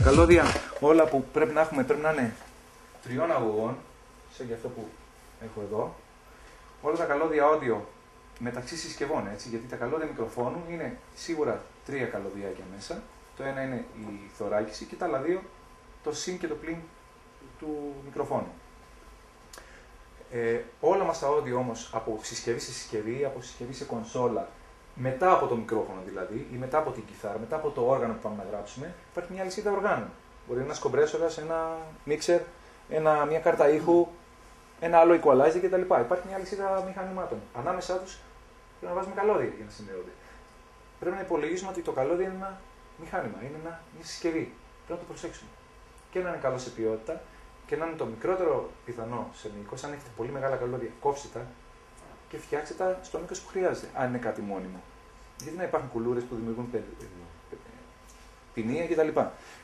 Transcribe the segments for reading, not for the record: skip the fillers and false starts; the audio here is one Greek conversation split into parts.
καλώδια όλα που πρέπει να έχουμε πρέπει να είναι 3 αγωγών, σαν και αυτό που έχω εδώ. Όλα τα καλώδια audio μεταξύ συσκευών, έτσι, γιατί τα καλώδια μικροφόνου είναι σίγουρα 3 καλωδιάκια μέσα. Το ένα είναι η θωράκιση και τα άλλα 2 το συν και το πλην του μικροφόνου. Όλα μας τα audio όμως από συσκευή σε συσκευή, από συσκευή σε κονσόλα, μετά από το μικρόφωνο δηλαδή, ή μετά από την κιθάρα, μετά από το όργανο που πάμε να γράψουμε, υπάρχει μια λυσίδα οργάνων. Μπορεί ένα κομπρέσορας, ένα μίξερ, μια κάρτα ήχου, ένα άλλο equalizer κτλ. Υπάρχει μια λυσίδα μηχανημάτων. Ανάμεσά τους πρέπει να βάζουμε καλώδια για να συνδέονται. Πρέπει να υπολογίσουμε ότι το καλώδιο είναι ένα μηχάνημα, είναι μια συσκευή. Πρέπει να το προσέξουμε. Και να είναι καλό σε ποιότητα και να είναι το μικρότερο πιθανό σε μήκος. Αν έχετε πολύ μεγάλα καλώδια, κόψτε τα και φτιάξτε τα στο μήκος που χρειάζεται, αν είναι κάτι μόνιμο. Γιατί να υπάρχουν κουλούρες που δημιουργούν ποινία κτλ.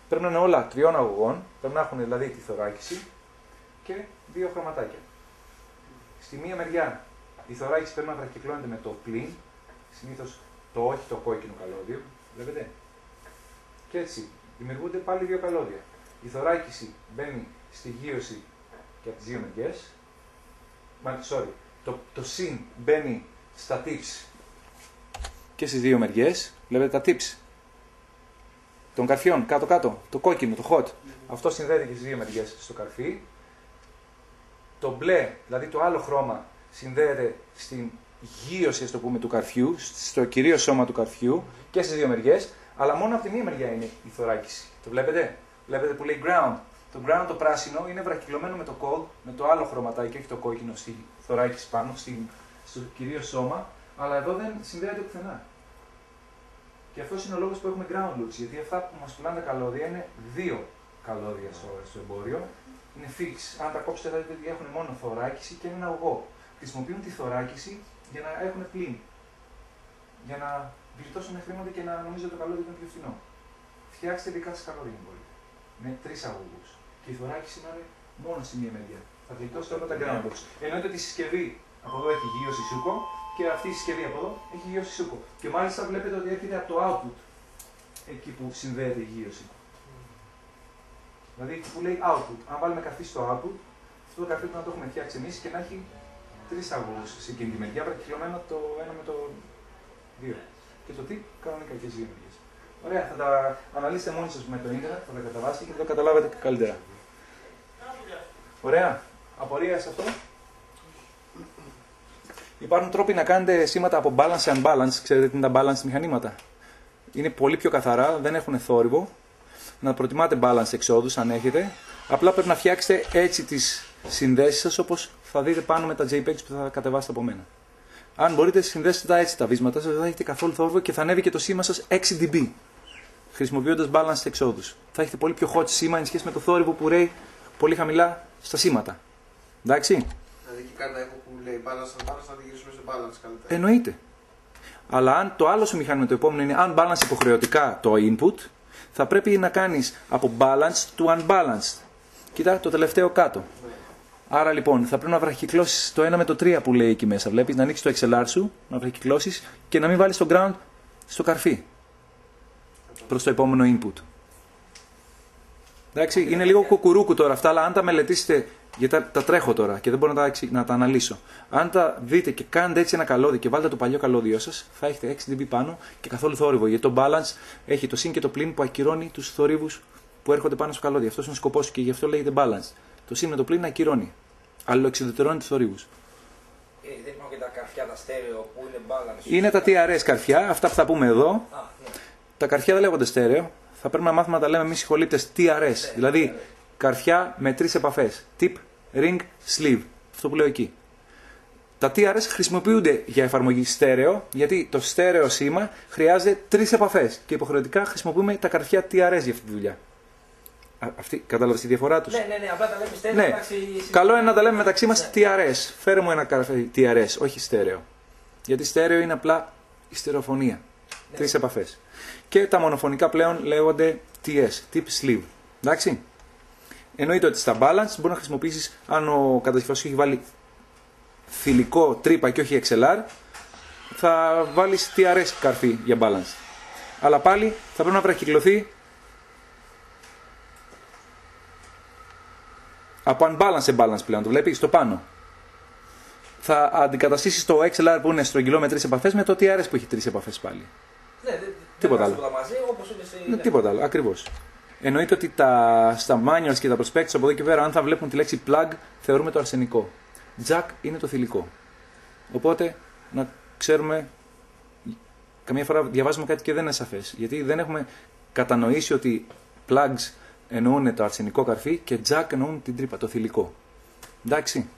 Πρέπει να είναι όλα 3 αγωγών, πρέπει να έχουν δηλαδή τη θωράκιση και 2 χρωματάκια. Στη μία μεριά η θωράκιση πρέπει να βραχυκλώνεται με το πλην, συνήθως το όχι το κόκκινο καλώδιο, βλέπετε. Και έτσι δημιουργούνται πάλι 2 καλώδια. Η θωράκιση μπαίνει στη γείωση και από τις 2 μεριές. Το συν μπαίνει στα tips και στις 2 μεριές. Βλέπετε τα tips των καρφιών κάτω-κάτω, το κόκκινο, το hot. Αυτό συνδέεται και στις 2 μεριές στο καρφί. Το μπλε, δηλαδή το άλλο χρώμα, συνδέεται στην γείωση, ας το πούμε, του καρφιού, στο κυρίω σώμα του καρφιού και στις 2 μεριές, αλλά μόνο από τη μία μεριά είναι η θωράκιση. Το βλέπετε? Βλέπετε που λέει ground. Το ground, το πράσινο, είναι βραχυκλωμένο με το cold, με το άλλο χρωματάκι, όχι το κόκκινο στη θωράκιση πάνω, στο κυρίω σώμα, αλλά εδώ δεν συνδέεται πουθενά. Και αυτό είναι ο λόγος που έχουμε ground loops, γιατί αυτά που μας πουλάνε τα καλώδια είναι 2 καλώδια στο εμπόριο. Είναι fix. Αν τα κόψετε, θα δείτε ότι έχουν μόνο θωράκιση και ένα αγωγό. Χρησιμοποιούν τη θωράκιση για να έχουν πλην. Για να γλιτώσουν χρήματα και να νομίζω ότι το καλώδιο είναι πιο φθηνό. Φτιάξτε δικά σας καλώδια, αν μπορείτε. Με 3 αγωγούς. Και η θωράκιση να είναι μόνο στη μία μεριά. Θα γλιτώσετε όλα τα ground loops. Εννοείται ότι η συσκευή από εδώ έχει γείωση σούκο και αυτή η συσκευή από εδώ έχει γείωση σούκο. Και μάλιστα βλέπετε ότι έρχεται από το output εκεί που συνδέεται η γείωση. Δηλαδή που λέει output. Αν βάλουμε καρφί στο output, αυτό το καρφί πρέπει να το έχουμε φτιάξει εμείς και να έχει 3 αγωγούς σε εκείνη τη μεριά, βραχυκλωμένο το ένα με το 2. Και το τι κανονικά και στις 2 μεριές. Ωραία, θα τα αναλύσετε μόνοι σας με το ίντερνετ, θα τα καταβάσετε και θα το καταλάβετε καλύτερα. Ωραία, απορία σε αυτό? Υπάρχουν τρόποι να κάνετε σήματα από balance σε unbalance. Ξέρετε τι είναι τα balance μηχανήματα? Είναι πολύ πιο καθαρά, δεν έχουν θόρυβο. Να προτιμάτε balance εξόδους αν έχετε. Απλά πρέπει να φτιάξετε έτσι τις συνδέσεις σας όπως θα δείτε πάνω με τα JPEGs που θα κατεβάσετε από μένα. Αν μπορείτε, συνδέσετε τα έτσι τα βίσματα σας, δεν θα έχετε καθόλου θόρυβο και θα ανέβει και το σήμα σας 6 dB. Χρησιμοποιώντας balance εξόδους. Θα έχετε πολύ πιο hot σήμα εν σχέση με το θόρυβο που ρέει πολύ χαμηλά στα σήματα. Εντάξει. Δηλαδή και η κάρτα έχω που λέει balance να τη γυρίσουμε σε balance καλύτερα. Εννοείται. Αλλά αν το άλλο σου μηχάνημα το επόμενο είναι unbalanced υποχρεωτικά το input, θα πρέπει να κάνεις από balanced to unbalanced. Κοίτα το τελευταίο κάτω. Ναι. Άρα λοιπόν θα πρέπει να βραχυκλώσεις το 1 με το 3 που λέει εκεί μέσα. Βλέπεις, να ανοίξεις το XLR σου, να βραχυκλώσεις και να μην βάλεις το ground στο καρφί. Προς το επόμενο input. Εντάξει, είναι λίγο κουκουρούκου τώρα αυτά, αλλά αν τα μελετήσετε, γιατί τα τρέχω τώρα και δεν μπορώ να τα αναλύσω. Αν τα δείτε και κάνετε έτσι ένα καλώδιο και βάλετε το παλιό καλώδιό σας, θα έχετε 6 dB πάνω και καθόλου θόρυβο. Γιατί το balance έχει το συν και το πλην που ακυρώνει τους θορύβους που έρχονται πάνω στο καλώδιο. Αυτός είναι ο σκοπός του και γι' αυτό λέγεται balance. Το συν με το πλην ακυρώνει. Αλληλοεξουδετερώνει τους θορύβους. Δεν υπάρχουν και τα καρφιά τα στέρεο που είναι balance. Είναι τα TRS καρφιά, αυτά που θα πούμε εδώ. Ναι. Τα καρφιά δεν λέγονται στέρεο. Θα πρέπει να μάθουμε να τα λέμε εμείς οι χολύπτες TRS. Δηλαδή καρφιά με 3 επαφές. Tip, ring, sleeve. Αυτό που λέω εκεί. Τα TRS χρησιμοποιούνται για εφαρμογή στέρεο, γιατί το στέρεο σήμα χρειάζεται 3 επαφές. Και υποχρεωτικά χρησιμοποιούμε τα καρφιά TRS για αυτή τη δουλειά. Κατάλαβες τη διαφορά τους? Ναι, απλά τα λέμε στέρεο. Ναι. Εντάξει, Καλό είναι να τα λέμε μεταξύ μας TRS. Φέρε μου ένα καρφί TRS, όχι στέρεο. Γιατί στέρεο είναι απλά η στερεοφωνία. 3 επαφές. Και τα μονοφωνικά πλέον λέγονται TS, tip sleeve. Εντάξει. Εννοείται ότι στα balance μπορεί να χρησιμοποιήσεις, αν ο κατασκευαστής έχει βάλει θηλυκό τρύπα και όχι XLR, θα βάλεις TRS καρφί για balance. Αλλά πάλι θα πρέπει να βραχυκλωθεί Από unbalance σε balance πλέον, το βλέπεις στο πάνω. Θα αντικαταστήσεις το XLR που είναι στρογγυλό με 3 επαφές με το TRS που έχει 3 επαφές πάλι. Ναι, Τίποτα άλλο. Μαζί, όπως είναι σε... Ναι, τίποτα άλλο, ακριβώς. Εννοείται ότι στα manuals και τα prospects από εδώ και πέρα, αν θα βλέπουν τη λέξη plug, θεωρούμε το αρσενικό. Jack είναι το θηλυκό. Οπότε, να ξέρουμε, καμιά φορά διαβάζουμε κάτι και δεν είναι σαφές. Γιατί δεν έχουμε κατανοήσει ότι plugs εννοούν το αρσενικό καρφί και jack εννοούν την τρύπα, το θηλυκό. Εντάξει.